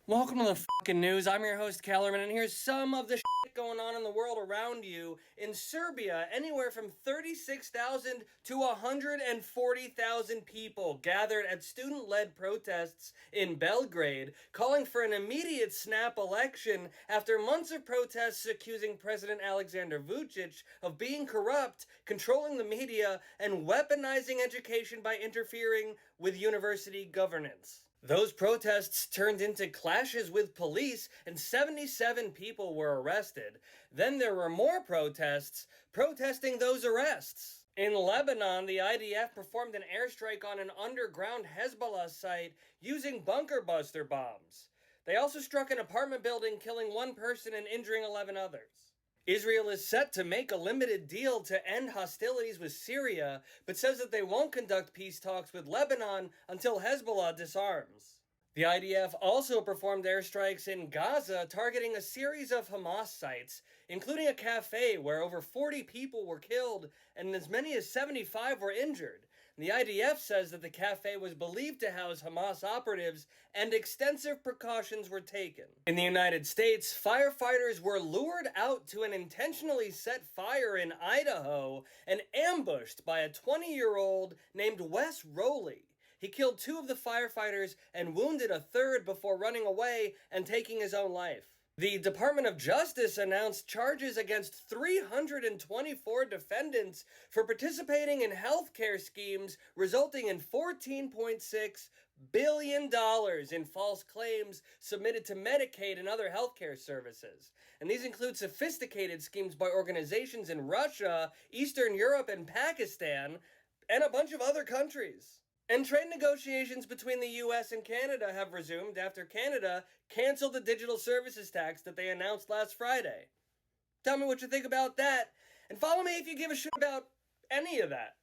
Welcome to the fucking news. I'm your host, Kellerman, and here's some of the shit going on in the world around you. In Serbia, anywhere from 36,000 to 140,000 people gathered at student-led protests in Belgrade, calling for an immediate snap election after months of protests accusing President Alexander Vučić of being corrupt, controlling the media, and weaponizing education by interfering with university governance. Those protests turned into clashes with police, and 77 people were arrested. Then there were more protests protesting those arrests. In Lebanon, the IDF performed an airstrike on an underground Hezbollah site using bunker buster bombs. They also struck an apartment building, killing one person and injuring 11 others. Israel is set to make a limited deal to end hostilities with Syria, but says that they won't conduct peace talks with Lebanon until Hezbollah disarms. The IDF also performed airstrikes in Gaza, targeting a series of Hamas sites, including a cafe where over 40 people were killed and as many as 75 were injured. The IDF says that the cafe was believed to house Hamas operatives and extensive precautions were taken. In the United States, firefighters were lured out to an intentionally set fire in Idaho and ambushed by a 20-year-old named Wes Rowley. He killed 2 of the firefighters and wounded a third before running away and taking his own life. The Department of Justice announced charges against 324 defendants for participating in healthcare schemes resulting in $14.6 billion in false claims submitted to Medicaid and other healthcare services. And these include sophisticated schemes by organizations in Russia, Eastern Europe, and Pakistan, and a bunch of other countries. And trade negotiations between the US and Canada have resumed after Canada canceled the digital services tax that they announced last Friday. Tell me what you think about that, and follow me if you give a shit about any of that.